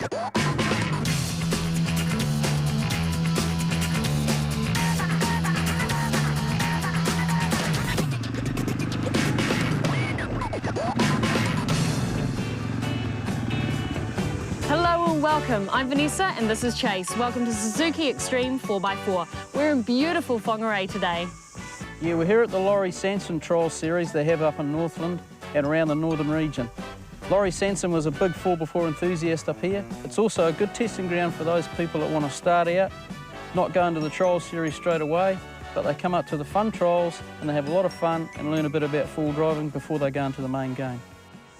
Hello and welcome. I'm Vanessa and this is Chase. Welcome to Suzuki Xtreme 4x4. We're in beautiful Whangarei today. Yeah, we're here at the Laurie Sanson trial series they have up in Northland and around the northern region. Laurie Sanson was a big 4x4 enthusiast up here. It's also a good testing ground for those people that want to start out, not go into the trial series straight away, but they come up to the fun trials and they have a lot of fun and learn a bit about four driving before they go into the main game.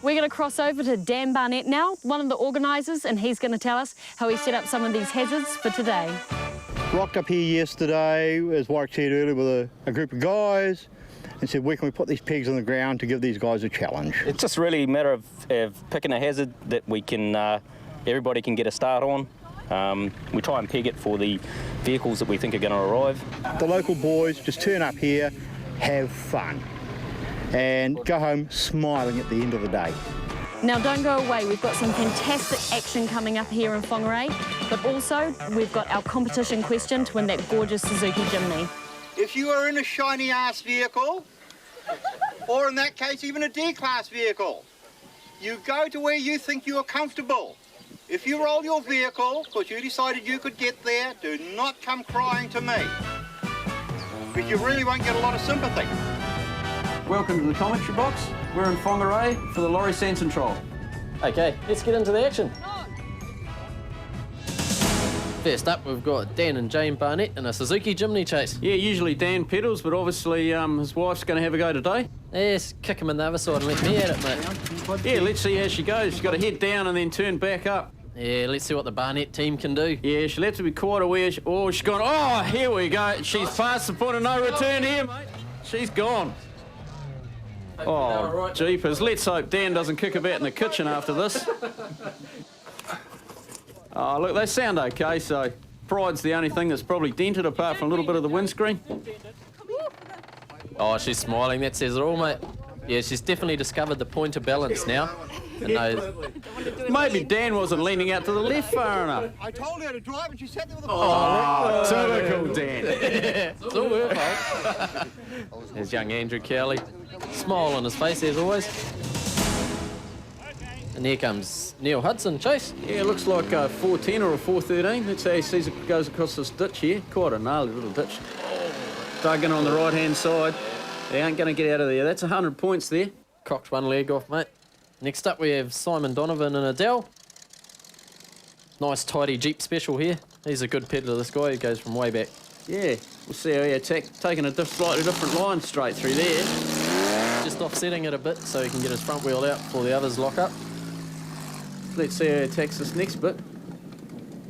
We're going to cross over to Dan Barnett now, one of the organisers, and he's going to tell us how he set up some of these hazards for today. Rocked up here yesterday, as Warwick said earlier, with a group of guys and said, where can we put these pegs on the ground to give these guys a challenge? It's just really a matter of picking a hazard that we can, everybody can get a start on. We try and peg it for the vehicles that we think are going to arrive. The local boys just turn up here, have fun, and go home smiling at the end of the day. Now don't go away, we've got some fantastic action coming up here in Whangarei, but also we've got our competition question to win that gorgeous Suzuki Jimny. If you are in a shiny-ass vehicle, or in that case even a D-class vehicle, you go to where you think you are comfortable. If you roll your vehicle because you decided you could get there, do not come crying to me, because you really won't get a lot of sympathy. Welcome to the commentary box. We're in Whangarei for the Laurie Sanson trial. Okay, let's get into the action. First up, we've got Dan and Jane Barnett in a Suzuki Jimny chase. Yeah, usually Dan pedals, but obviously his wife's going to have a go today. Yes, kick him in the other side and let me at it, mate. Yeah, let's see how she goes. She's got to head down and then turn back up. Yeah, let's see what the Barnett team can do. Yeah, she'll have to be quite aware. Oh, she's gone. Oh, here we go. She's past the point of no return here, mate. She's gone. Oh, jeepers. Let's hope Dan doesn't kick about in the kitchen after this. Oh, look, they sound okay, so pride's the only thing that's probably dented apart from a little bit of the windscreen. Oh, she's smiling. That says it all, mate. Yeah, she's definitely discovered the point of balance now. Maybe Dan wasn't leaning out to the left far enough. I told her to drive and she sat there with a... Oh, typical Dan. It's all her fault. There's young Andrew Cowley. Smile on his face as always. And here comes Neil Hudson, Chase. Yeah, it looks like a 410 or a 413. That's how he sees it goes across this ditch here. Quite a gnarly little ditch. Dug in on the right-hand side. They ain't going to get out of there. That's 100 points there. Cocked one leg off, mate. Next up, we have Simon Donovan and Adele. Nice, tidy Jeep special here. He's a good peddler, this guy. He goes from way back. Yeah, we'll see how he taking a slightly different line straight through there. Just offsetting it a bit so he can get his front wheel out before the others lock up. Let's see how he attacks this next bit.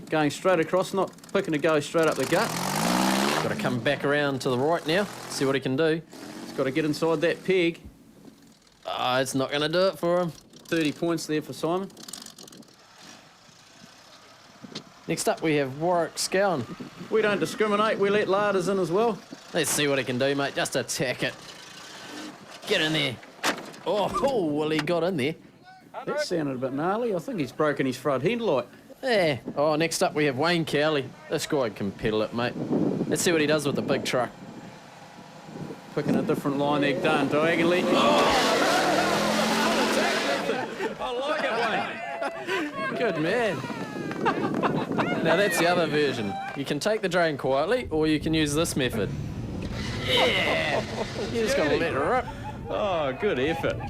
Going straight across, not picking to go straight up the gut. Got to come back around to the right now, see what he can do. He's got to get inside that peg. Oh, it's not going to do it for him. 30 points there for Simon. Next up, we have Warwick Scowen. We don't discriminate, we let larders in as well. Let's see what he can do, mate. Just attack it. Get in there. Oh, well, he got in there. That sounded a bit gnarly. I think he's broken his front headlight. Yeah. Oh, next up, we have Wayne Cowley. This guy can pedal it, mate. Let's see what he does with the big truck. Picking a different line there, down diagonally. Oh! I like it, Wayne. Good man. Now, that's the other version. You can take the drain quietly, or you can use this method. Yeah! You just got to let it rip. Oh, good effort.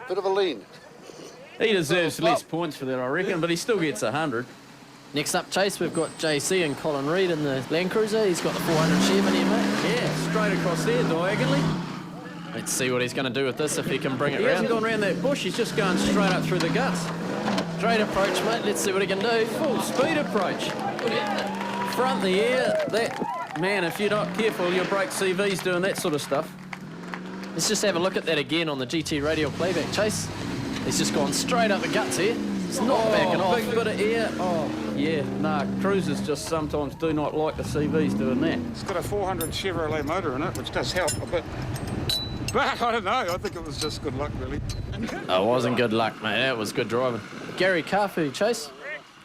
Bit of a lean. He deserves less points for that, I reckon, but he still gets 100. Next up, Chase, we've got JC and Colin Reid in the Land Cruiser. He's got the 400 Chevy here, mate. Yeah, straight across there, diagonally. Let's see what he's going to do with this, if he can bring it He round. hasn't gone around that bush, he's just going straight up through the guts. Straight approach, mate. Let's see what he can do. Full speed approach. Front the air. That, man, if you're not careful, you'll break CVs doing that sort of stuff. Let's just have a look at that again on the GT radio playback, Chase. He's just gone straight up the guts here. It's not backing off. Big bit of air. Oh, yeah. Nah, cruisers just sometimes do not like the CVs doing that. It's got a 400 Chevrolet motor in it, which does help a bit. But I don't know. I think it was just good luck, really. It wasn't good luck, mate. That was good driving. Gary Carfu, Chase.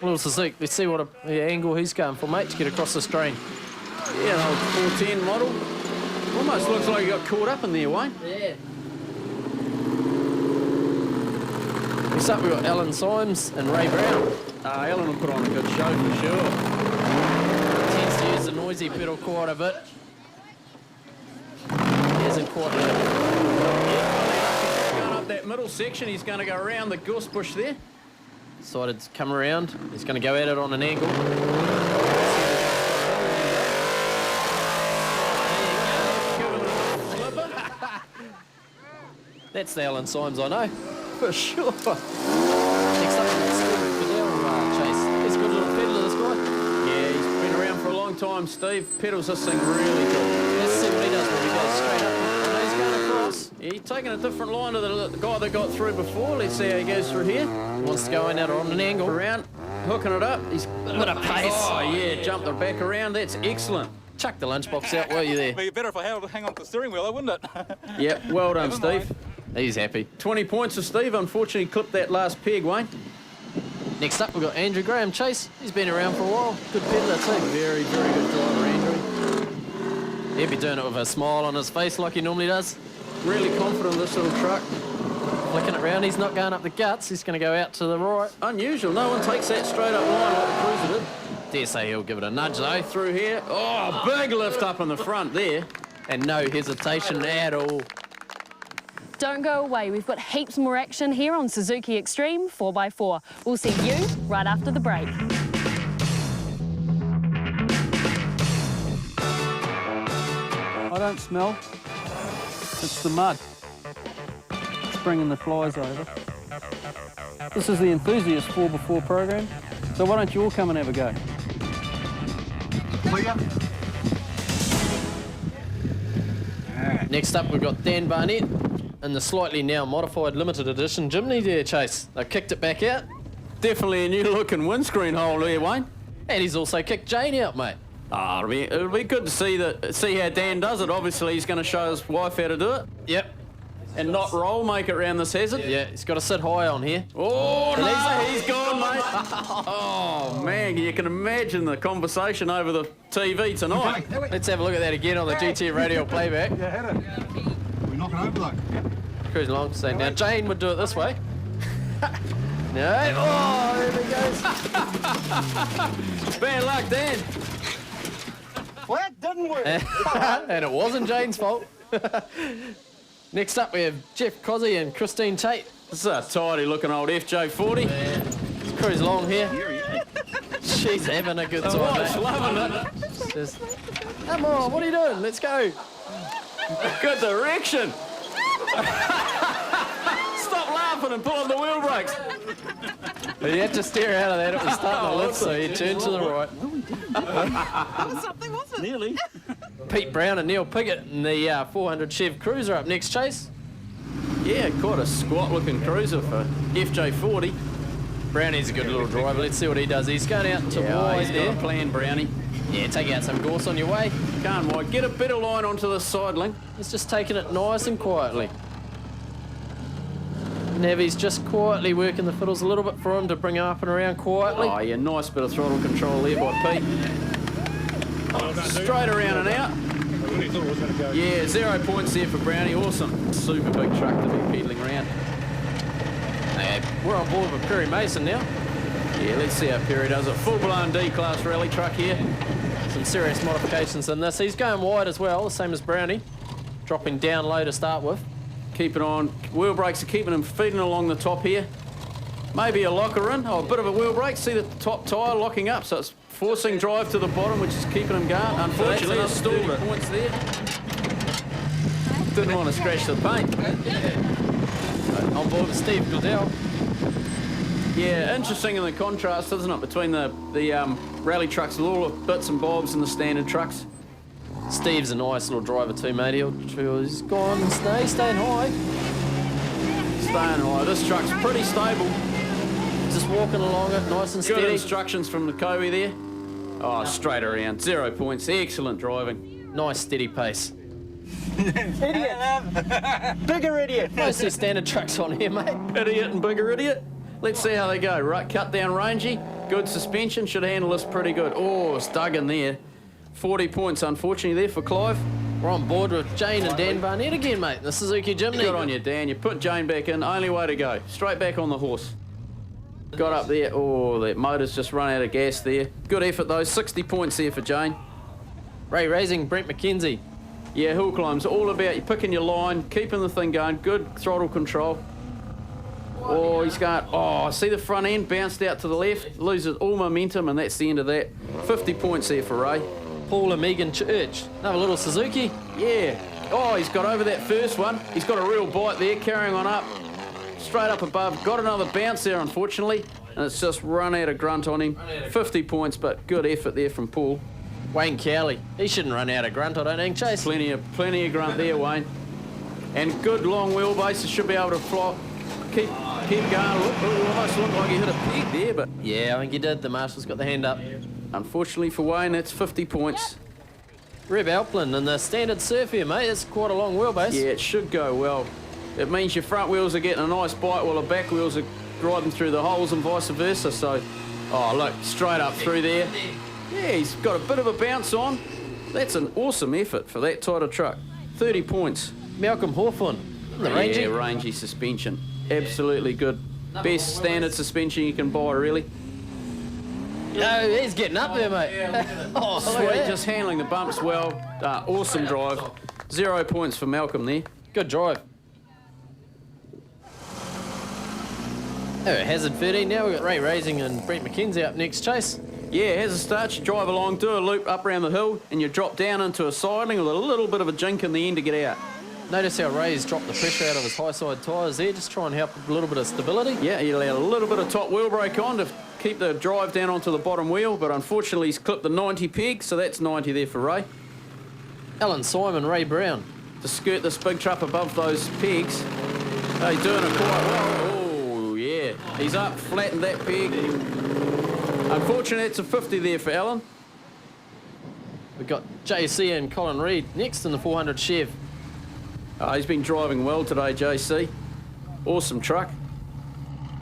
Little Suzuki. Let's see what angle he's going for, mate, to get across the stream. Yeah, an old 410 model. Almost looks like he got caught up in there, Wayne. Yeah. Next up, we've got Alan Symes and Ray Brown. Alan will put on a good show for sure. Tends to use the noisy pedal quite a bit. He isn't quite Going up that middle section, he's going to go around the gorse bush there. decided to come around. He's going to go at it on an angle. That's the Alan Symes I know, for sure. Next up, Steve Cadell, Chase. He's a good little peddler, this guy. Yeah, he's been around for a long time, Steve. Pedals this thing really good. Let's see what he does when he goes straight up. And he's going across. Yeah, he's taking a different line to the guy that got through before. Let's see how he goes through here. Wants to go in at it on an angle. Around, hooking it up. He's A bit of pace. Oh, yeah, jumped the back around. That's excellent. Chuck the lunchbox out, were you there? It'd be better if I held hang on to the steering wheel, wouldn't it? Yeah, well done, Never mind. Steve. He's happy. 20 points for Steve. Unfortunately, clipped that last peg, Wayne. Next up, we've got Andrew Graham. Chase, he's been around for a while. Good peddler too. Very, very good driver, Andrew. He'll be doing it with a smile on his face like he normally does. Really confident in this little truck. Flicking it round, he's not going up the guts. He's going to go out to the right. Unusual. No one takes that straight up line like the Cruiser did. Dare say he'll give it a nudge though. Through here. Oh, big lift up in the front there. And no hesitation at all. Don't go away. We've got heaps more action here on Suzuki Xtreme 4x4. We'll see you right after the break. I don't smell. It's the mud. It's bringing the flies over. This is the Enthusiast 4x4 program. So why don't you all come and have a go? Next up, we've got Dan Barnett in the slightly now modified limited edition Jimny there, Chase. They've kicked it back out. Definitely a new looking windscreen hole there, Wayne. And he's also kicked Jane out, mate. It'll be good to see how Dan does it. Obviously, he's going to show his wife how to do it. Yep. And not roll, make it round this hazard. Yeah, he's got to sit high on here. Oh, no, he's gone, mate. Oh, man, you can imagine the conversation over the TV tonight. Let's have a look at that again on the GT radio playback. Yeah, hit it. We're knocking over, bloke. Cruising along, saying now Jane would do it this way. No, oh, there he goes. Bad luck, Dan. Well, that didn't work. And it wasn't Jane's fault. Next up, we have Jeff Cozzy and Christine Tate. This is a tidy looking old FJ40. Yeah. Let's cruise along here. She's having a good time. Oh, she's mate. loving it. Just, come on, what are you doing? Let's go. Good direction. Stop laughing and pull on the wheel brakes. But you had to steer out of that. It was starting to lift, so you turned to the right. That was something, wasn't it? Nearly. Pete Brown and Neil Piggott in the 400 Chev Cruiser up next, Chase. Yeah, quite a squat looking cruiser for FJ40. Brownie's a good little driver. Let's see what he does. He's going out to wide he's there. got a plan, Brownie. Yeah, take out some gorse on your way. Can't wide. Get a better line onto the side link. He's just taking it nice and quietly. Navy's just quietly working the fiddles a little bit for him to bring him up and around quietly. Oh, yeah, nice bit of throttle control there by Pete. Straight around and out. I really thought it was going to go. Yeah, 0 points there for Brownie. Awesome. Super big truck to be pedaling around. Okay, we're on board with Perry Mason now. Yeah, let's see how Perry does it. Full-blown D-class rally truck here. Some serious modifications in this. He's going wide as well, the same as Brownie. Dropping down low to start with. Keep it on. Wheel brakes are keeping him feeding along the top here. Maybe a locker in. Oh, a bit of a wheel brake. See the top tyre locking up, so it's forcing drive to the bottom, which is keeping him going. Unfortunately, it's stalled it. Points there. Didn't want to scratch the paint. On board with Steve Goodell. Yeah, interesting in the contrast, isn't it, between the rally trucks with all the bits and bobs and the standard trucks. Steve's a nice little driver too, mate. He's gone and staying high. Staying high. This truck's pretty stable. Just walking along it, nice and Good steady. instructions from the Kobe there. Oh, straight around. 0 points. Excellent driving. Nice steady pace. Idiot! Bigger idiot! Mostly standard trucks on here, mate. Idiot and bigger idiot. Let's see how they go. Right, cut down rangy. Good suspension. Should handle this pretty good. Oh, it's dug in there. 40 points, unfortunately, there for Clive. We're on board with Jane and Dan Barnett again, mate. The Suzuki Jimny. Good on you, Dan. You put Jane back in. Only way to go. Straight back on the horse. Got up there. Oh, that motor's just run out of gas there. Good effort, though. 60 points there for Jane. Ray Racing, Brent McKenzie. Yeah, hill climbs. All about you picking your line, keeping the thing going. Good throttle control. Oh, he's going. Oh, see the front end bounced out to the left. Loses all momentum, and that's the end of that. 50 points there for Ray. Paul and Megan Church. Another little Suzuki. Yeah. Oh, he's got over that first one. He's got a real bite there, carrying on up. Straight up above. Got another bounce there, unfortunately. And it's just run out of grunt on him. 50 points, but good effort there from Paul. Wayne Cowley. He shouldn't run out of grunt, I don't think, Chase. Plenty of grunt there, Wayne. And good long wheelbase. Should be able to flop. Keep going. Almost looked like he hit a peg there, but... Yeah, I think he did. The marshal's got the hand up. Unfortunately for Wayne, that's 50 points. Reb Alplin and the standard surf here, mate. That's quite a long wheelbase. Yeah, it should go well. It means your front wheels are getting a nice bite while the back wheels are driving through the holes and vice versa. So, oh, look, straight up through there. Yeah, he's got a bit of a bounce on. That's an awesome effort for that type of truck. 30 points. Malcolm Hawthorne. The rangy. Yeah, rangy suspension. Absolutely good. Best standard suspension you can buy, really. No, he's getting up there, mate. Oh, sweet, just handling the bumps well. Awesome drive. 0 points for Malcolm there. Good drive. Oh, Hazard 13. Now we've got Ray Racing and Brent McKenzie up next, Chase. Yeah, has a start. You drive along, do a loop up around the hill, and you drop down into a sidling with a little bit of a jink in the end to get out. Notice how Ray's dropped the pressure out of his high side tyres there, just try and help a little bit of stability. Yeah, he allowed a little bit of top wheel brake on to keep the drive down onto the bottom wheel, but unfortunately he's clipped the 90 peg, so that's 90 there for Ray. Alan Simon, Ray Brown. To skirt this big truck above those pegs. Oh, he's doing it quite well. Oh, yeah. He's up, flattened that peg. Unfortunately, it's a 50 there for Alan. We've got JC and Colin Reid next in the 400 Chev. He's been driving well today, JC. Awesome truck.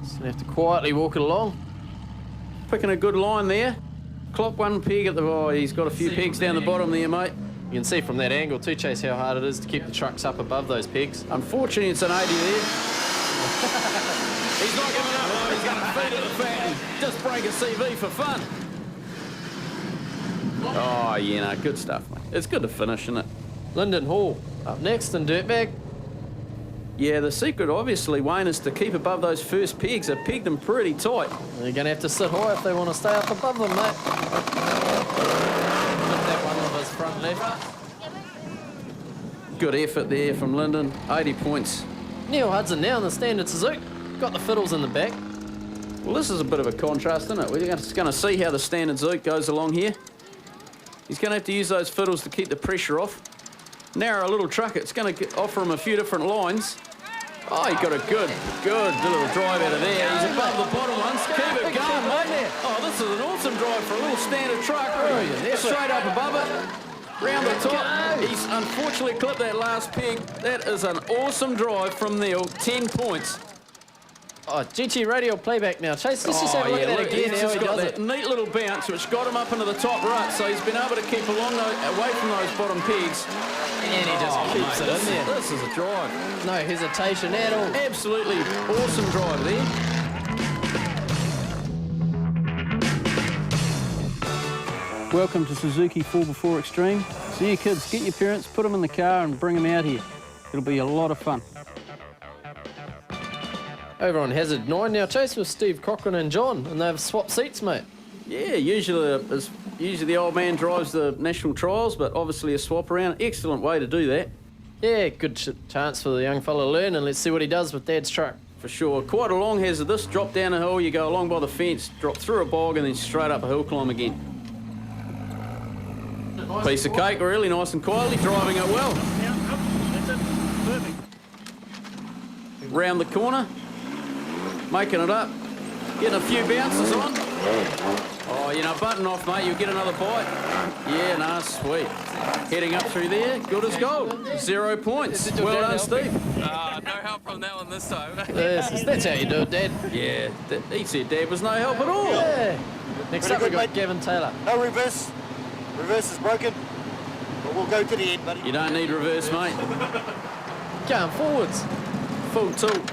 Just gonna have to quietly walk it along. Picking a good line there. Clock one peg at the... Oh, he's got a few pegs down the bottom there, mate. You can see from that angle too, Chase, how hard it is to keep the trucks up above those pegs. Unfortunately, it's an 80 there. He's not giving up. Oh, he's going to feed it the fat and just break a CV for fun. Oh, yeah, no, good stuff, mate. It's good to finish, isn't it? Lyndon Hall up next in Dirtbag. Yeah, the secret, obviously, Wayne, is to keep above those first pegs. They've pegged them pretty tight. They're going to have to sit high if they want to stay up above them, mate. Lift that one with his front left. Good effort there from Lyndon. 80 points. Neil Hudson now in the standard Suzuki. Got the fiddles in the back. Well, this is a bit of a contrast, isn't it? We're just going to see how the standard Zook goes along here. He's going to have to use those fiddles to keep the pressure off. Narrow little truck, it's going to offer him a few different lines. Oh, he got a good little drive out of there. He's above the bottom ones. Keep it going, mate. Oh, this is an awesome drive for a little standard truck. Straight up above it. Round the top. He's unfortunately clipped that last peg. That is an awesome drive from Neil. 10 points. Oh, GT radio playback now. Chase, let's just have a look at that again. He's just got that neat little bounce which got him up into the top rut, so he's been able to keep away from those bottom pegs. And he just keeps it in there. This is a drive. No hesitation at all. Absolutely awesome drive there. Welcome to Suzuki 4x4 Xtreme. So you kids, get your parents, put them in the car and bring them out here. It'll be a lot of fun. Over on Hazard 9 now, Chase with Steve Cochran and John, and they've swapped seats, mate. Yeah, usually the old man drives the national trials, but obviously a swap around. Excellent way to do that. Yeah, good chance for the young fella to learn, and let's see what he does with Dad's truck. For sure. Quite a long hazard this. Drop down a hill, you go along by the fence, drop through a bog, and then straight up a hill climb again. Piece of cake, really nice and quietly, driving it well. That's it. Perfect. Round the corner, making it up, getting a few bounces on. Oh, you're not button off, mate. You'll get another bite. Yeah, nah, sweet. Heading up through there, good as gold. 0 points. Well done, Steve. No help from that one this time. That's how you do it, Dad. Yeah, he said Dad was no help at all. Yeah. Next up, we've got Gavin Taylor. No reverse. Reverse is broken. But we'll go to the end, buddy. You don't need reverse, mate. Going forwards. Full tilt.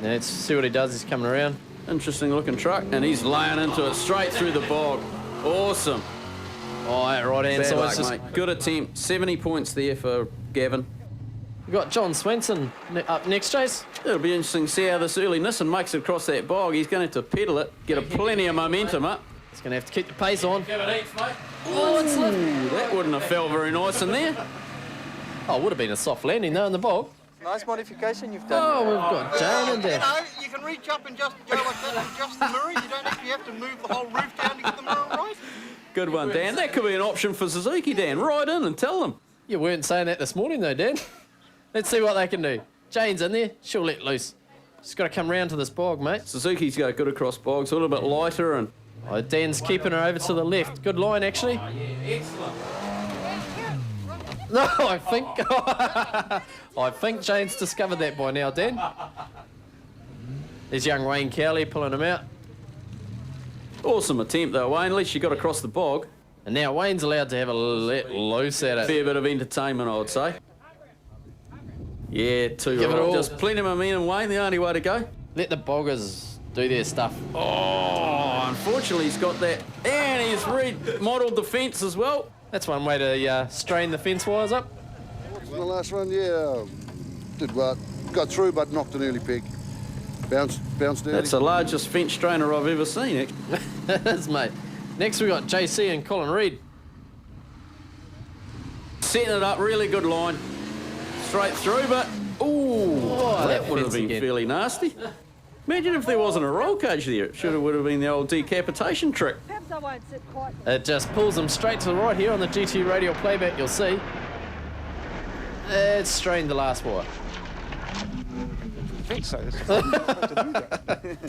Now, let's see what he does. He's coming around. Interesting looking truck, and he's laying into it straight through the bog. Awesome. Oh, that right hand side, mate. Good attempt. 70 points there for Gavin. We've got John Sanson up next, Chase. It'll be interesting to see how this early Nissan makes it across that bog. He's going to have to pedal it, get plenty of momentum up. He's going to have to keep the pace on. Oh, it's left. That wouldn't have felt very nice in there. Oh, it would have been a soft landing though in the bog. Nice modification you've done. Oh, we've got Darren in there. You know, you can reach up and just go like that and adjust the mirror. You don't actually have to move the whole roof down to get the mirror right. Good one, Dan. That could be an option for Suzuki, Dan. Ride in and tell them. You weren't saying that this morning, though, Dan. Let's see what they can do. Jane's in there. She'll let loose. She's got to come round to this bog, mate. Suzuki's got good across bogs, a little bit lighter, and Dan's keeping her over to the left. Good line, actually. Oh, yeah, excellent. No, I think Jane's discovered that by now, Dan. There's young Wayne Cowley pulling him out. Awesome attempt, though, Wayne. At least you got across the bog. And now Wayne's allowed to have a let loose at it. Fair bit of entertainment, I would say. Yeah, too Give it all. Just plenty of momentum, Wayne. The only way to go. Let the boggers do their stuff. Oh, unfortunately, he's got that. And he's remodelled the fence as well. That's one way to strain the fence wires up. The last one, yeah, did well. Got through, but knocked an early peg. Bounced early. That's the largest fence strainer I've ever seen, it is, mate. Next, we got JC and Colin Reid. Setting it up, really good line. Straight through, but, ooh, that would have been fairly nasty. Imagine if there wasn't a roll cage there. It would have been the old decapitation trick. Perhaps I won't sit quite. It just pulls them straight to the right here on the GT radial playback, you'll see. It's strained the last wire. I think so.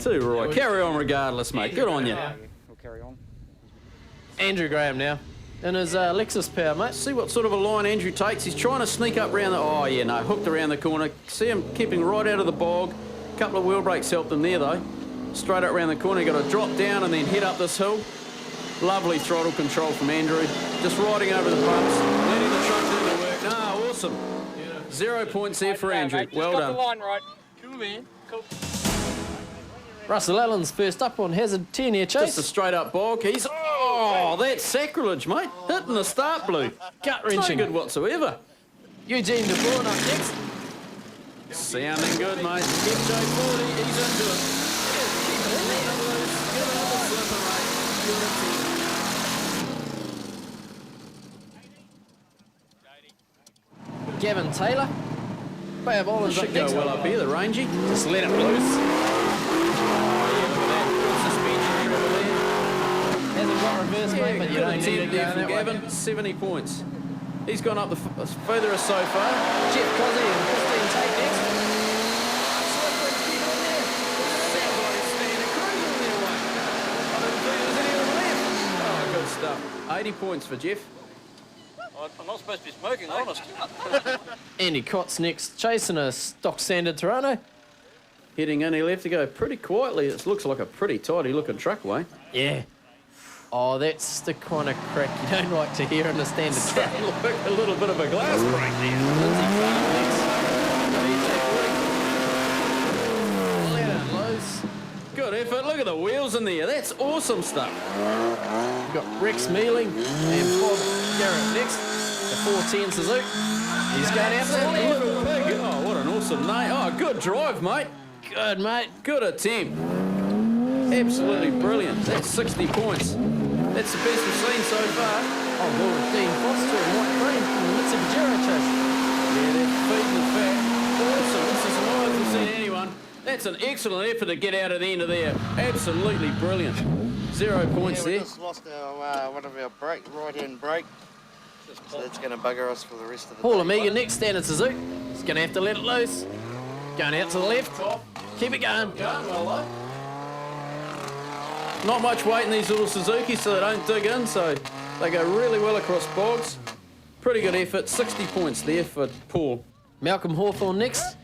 Too right. Carry on regardless, mate. Good on you. We'll carry on. Andrew Graham now. In his Lexus power, mate. See what sort of a line Andrew takes. He's trying to sneak up round the... Oh, yeah, no. Hooked around the corner. See him keeping right out of the bog. A couple of wheel brakes helped him there, though. Straight up round the corner. Got to drop down and then head up this hill. Lovely throttle control from Andrew. Just riding over the bumps. Letting the truck do the work. Nah, awesome. 0 points there for Andrew. Well done. Got the line right. Cool, man. Cool. Russell Allen's first up on hazard 10 here, Chase. Just a straight up bog. He's... Oh, that's sacrilege, mate. Hitting the start blue. Gut-wrenching. No good whatsoever. Eugene De Bourne up next. Sounding good, mate. Keep J40. He's into it. Keep it in there. Give it another slipper, mate. Gavin Taylor. Bay of Islands should go well up here, the rangy. Just let it loose. Reverse, mate, but you don't need it there from Gavin. 70 points. He's gone up the furthest so far. Jeff Cozzy and Christine Tate next. Sounds like he's standing cruising their way. I didn't think there was anyone left. Oh, good stuff. 80 points for Jeff. I'm not supposed to be smoking, honest. Andy Cott's next, chasing a stock standard Toronto. Heading in, he'll have to go pretty quietly. It looks like a pretty tidy looking truck, Wayne. Yeah. Oh, that's the kind of crack you don't like to hear in a standard truck. Like a little bit of a glass break there. Let it loose. Good effort. Look at the wheels in there. That's awesome stuff. We've got Rex Mealing and Bob Garrett next. The 410 Suzuki. He's going out for that. Oh, what an awesome name. Oh, good drive, mate. Good, mate. Good attempt. Absolutely brilliant. That's 60 points. That's the best we've seen so far. Oh, well, with Dean Foster and Mike Green from the Mitsubishi Pajero chase. Yeah, they're feeding the fat. Awesome. This is the highest we've seen anyone. That's an excellent effort to get out at the end of there. Absolutely brilliant. 0 points there. We just lost our, one of our right-hand brake. So that's going to bugger us for the rest of the Paul day. Amiga next, standard Suzuki. He's going to have to let it loose. Going out to the left. Keep it going. Well, Not much weight in these little Suzuki, so they don't dig in, so they go really well across bogs. Pretty good effort, 60 points there for Paul. Malcolm Hawthorne next.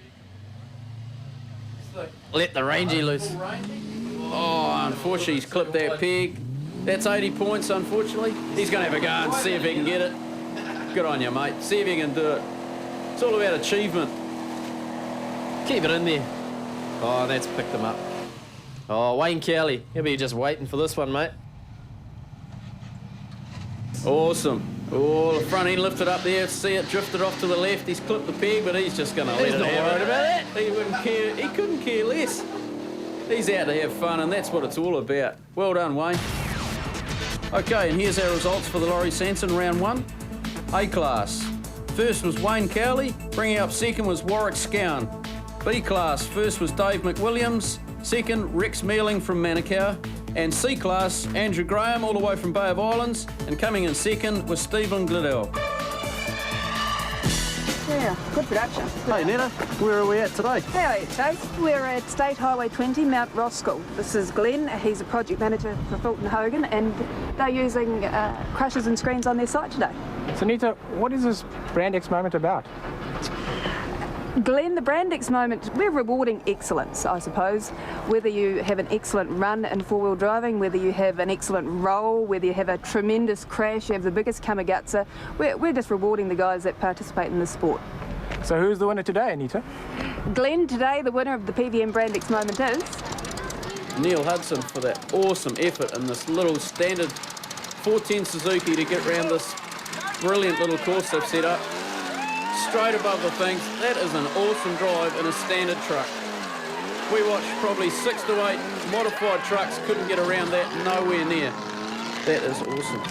Let the rangy loose. Oh, unfortunately, he's clipped that peg. That's 80 points, unfortunately. He's going to have a go and see if he can get it. Good on you, mate. See if you can do it. It's all about achievement. Keep it in there. Oh, that's picked him up. Oh, Wayne Cowley. He'll be just waiting for this one, mate. Awesome. Oh, the front end lifted up there. See it drifted off to the left. He's clipped the peg, but he's just going to let it have it. He's not worried about that. He wouldn't care. He couldn't care less. He's out to have fun, and that's what it's all about. Well done, Wayne. Okay, and here's our results for the Laurie Sanson round 1. A-class. First was Wayne Cowley. Bringing up second was Warwick Scown. B-class. First was Dave McWilliams. Second, Rex Mealing from Manukau. And C-class, Andrew Graham, all the way from Bay of Islands. And coming in second was Stephen Glidell. Yeah, good production. Hey, Netta, where are we at today? Hey, Chase. We're at State Highway 20, Mount Roskill. This is Glenn. He's a project manager for Fulton Hogan, and they're using crushers and screens on their site today. So, Nita, what is this Brand X moment about? Glenn, the Brand X moment, we're rewarding excellence, I suppose. Whether you have an excellent run in four-wheel driving, whether you have an excellent roll, whether you have a tremendous crash, you have the biggest Kamagutsa, we're just rewarding the guys that participate in the sport. So who's the winner today, Anita? Glenn, today the winner of the PVM Brand X moment is... Neil Hudson for that awesome effort in this little standard 410 Suzuki to get around this brilliant little course they've set up. Straight above the things. That is an awesome drive in a standard truck. We watched probably 6 to 8 modified trucks, couldn't get around that, nowhere near. That is awesome.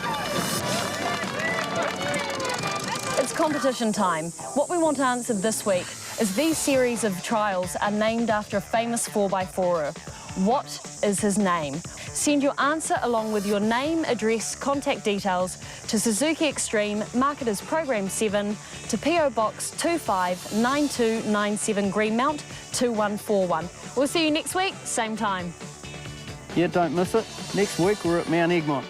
It's competition time. What we want answered this week is these series of trials are named after a famous 4x4er. What is his name? Send your answer along with your name, address, contact details to Suzuki Xtreme, marked as Program 7, to PO Box 259297 Greenmount 2141. We'll see you next week, same time. Yeah, don't miss it. Next week we're at Mount Egmont.